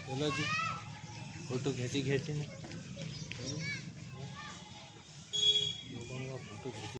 चलो जी, फोटो खींची खींची ने फोटो खींची।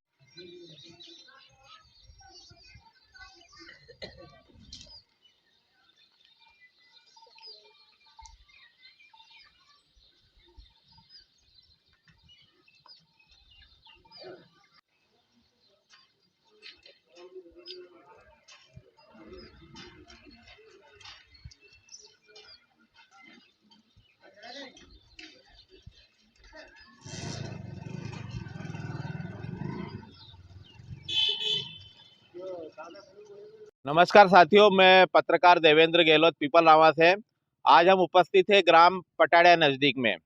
नमस्कार साथियों, मैं पत्रकार देवेंद्र गहलोत पीपल रावा से। आज हम उपस्थित है ग्राम पटाड़िया नजदीक में।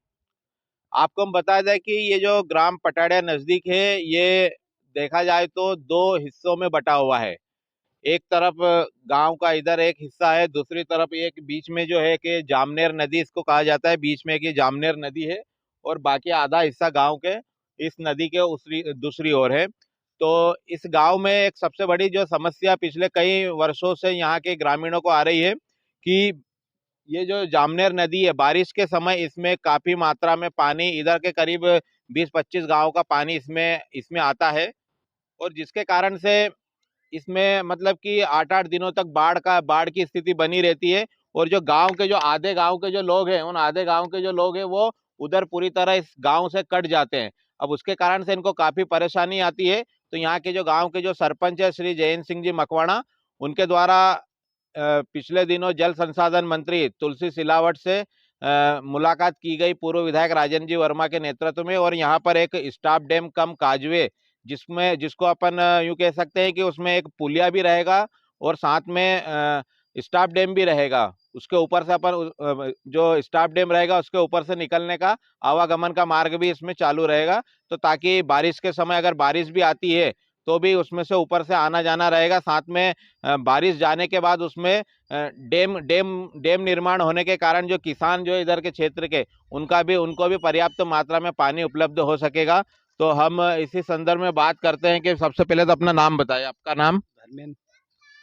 आपको हम बता दें कि ये जो ग्राम पटाड़िया नजदीक है, ये देखा जाए तो दो हिस्सों में बटा हुआ है। एक तरफ गांव का इधर एक हिस्सा है, दूसरी तरफ एक बीच में जो है कि जामनेर नदी इसको कहा जाता है, बीच में कि जामनेर नदी है और बाकी आधा हिस्सा गांव के इस नदी के दूसरी ओर है। तो इस गांव में एक सबसे बड़ी जो समस्या पिछले कई वर्षों से यहाँ के ग्रामीणों को आ रही है कि ये जो जामनेर नदी है, बारिश के समय इसमें काफी मात्रा में पानी, इधर के करीब 20-25 गांव का पानी इसमें इसमें आता है और जिसके कारण से इसमें मतलब कि 8-8 दिनों तक बाढ़ की स्थिति बनी रहती है। और जो गांव के जो आधे गांव के जो लोग हैं, उन आधे गांव के जो लोग हैं वो उधर पूरी तरह इस गांव से कट जाते हैं। अब उसके कारण से इनको काफी परेशानी आती है। तो यहाँ के जो गांव के जो सरपंच है श्री जयंत सिंह जी मकवाणा, उनके द्वारा पिछले दिनों जल संसाधन मंत्री तुलसी सिलावट से मुलाकात की गई पूर्व विधायक राजेंद्र जी वर्मा के नेतृत्व में। और यहाँ पर एक स्टाफ डैम कम काजवे, जिसको अपन यूं कह सकते हैं कि उसमें एक पुलिया भी रहेगा और साथ में स्टाफ डैम भी रहेगा। उसके ऊपर से अपन जो स्टाफ डैम रहेगा उसके ऊपर से निकलने का आवागमन का मार्ग भी इसमें चालू रहेगा। तो ताकि बारिश के समय अगर बारिश भी आती है तो भी उसमें से ऊपर से आना जाना रहेगा। साथ में बारिश जाने के बाद उसमें डैम डैम डैम निर्माण होने के कारण जो किसान जो इधर के क्षेत्र के उनको भी पर्याप्त मात्रा में पानी उपलब्ध हो सकेगा। तो हम इसी संदर्भ में बात करते हैं कि सबसे पहले तो अपना नाम बताइए। आपका नाम? धर्मेंद्र।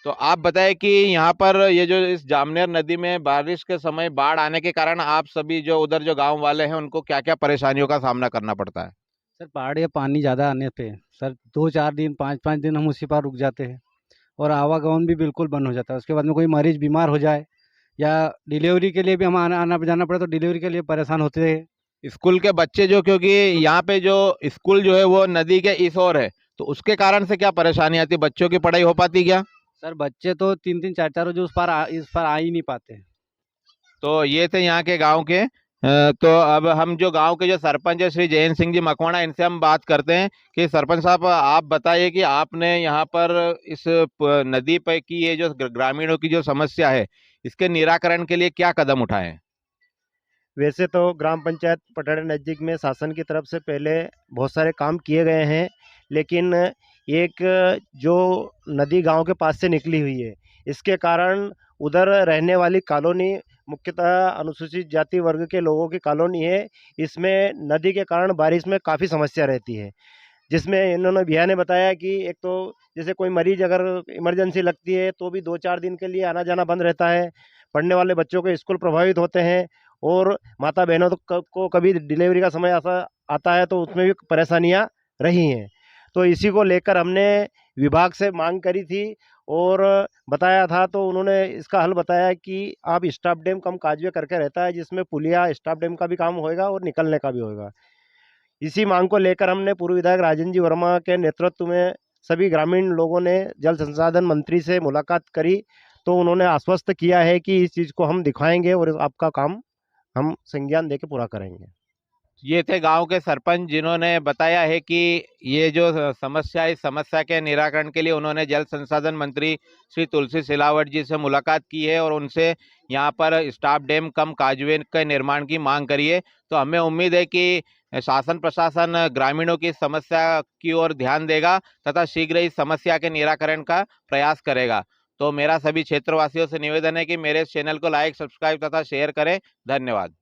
तो आप बताएं कि यहाँ पर ये जो इस जामनेर नदी में बारिश के समय बाढ़ आने के कारण आप सभी जो उधर जो गांव वाले हैं उनको क्या क्या परेशानियों का सामना करना पड़ता है? सर बाढ़ या पानी ज़्यादा आने पे सर 2-4 दिन 5-5 दिन हम उसी पर रुक जाते हैं और आवागमन भी बिल्कुल बंद हो जाता है। उसके बाद में कोई मरीज बीमार हो जाए या डिलीवरी के लिए भी हम आना आना जाना पड़े तो डिलीवरी के लिए परेशान होते हैं। स्कूल के बच्चे जो, क्योंकि यहाँ पे जो स्कूल जो है वो नदी के इस ओर है, तो उसके कारण से क्या परेशानी आती है? बच्चों की पढ़ाई हो पाती क्या? सर बच्चे तो 3-3 4-4 रोज इस पार आ ही नहीं पाते हैं। तो ये थे यहाँ के गांव के तो अब हम जो गांव के जो सरपंच है श्री जयंत सिंह जी मकवाणा, इनसे हम बात करते हैं कि सरपंच साहब आप बताइए कि आपने यहाँ पर इस नदी पर की ये जो ग्रामीणों की जो समस्या है, इसके निराकरण के लिए क्या कदम उठाए हैं? वैसे तो ग्राम पंचायत पटाड़े नज़दीक में शासन की तरफ से पहले बहुत सारे काम किए गए हैं, लेकिन एक जो नदी गांव के पास से निकली हुई है, इसके कारण उधर रहने वाली कॉलोनी मुख्यतः अनुसूचित जाति वर्ग के लोगों की कॉलोनी है। इसमें नदी के कारण बारिश में काफ़ी समस्या रहती है, जिसमें इन्होंने भैया ने बताया कि एक तो जैसे कोई मरीज अगर इमरजेंसी लगती है तो भी 2-4 दिन के लिए आना जाना बंद रहता है। पढ़ने वाले बच्चों के स्कूल प्रभावित होते हैं और माता बहनों को कभी डिलीवरी का समय ऐसा आता है तो उसमें भी परेशानियां रही हैं। तो इसी को लेकर हमने विभाग से मांग करी थी और बताया था, तो उन्होंने इसका हल बताया कि आप स्टाफ डैम कम काजवे करके रहता है, जिसमें पुलिया स्टाफ डैम का भी काम होएगा और निकलने का भी होएगा। इसी मांग को लेकर हमने पूर्व विधायक राजेंद्र जी वर्मा के नेतृत्व में सभी ग्रामीण लोगों ने जल संसाधन मंत्री से मुलाकात करी, तो उन्होंने आश्वस्त किया है कि इस चीज़ को हम दिखाएंगे और आपका काम हम संज्ञान देके पूरा करेंगे। ये थे गांव के सरपंच, जिन्होंने बताया है कि ये जो समस्या है, इस समस्या के निराकरण के लिए उन्होंने जल संसाधन मंत्री श्री तुलसी सिलावट जी से मुलाकात की है और उनसे यहाँ पर स्टाफ डैम कम काजवे के निर्माण की मांग करी है। तो हमें उम्मीद है कि शासन प्रशासन ग्रामीणों की समस्या की ओर ध्यान देगा तथा शीघ्र इस समस्या के निराकरण का प्रयास करेगा। तो मेरा सभी क्षेत्रवासियों से निवेदन है कि मेरे इस चैनल को लाइक, सब्सक्राइब तथा शेयर करें। धन्यवाद।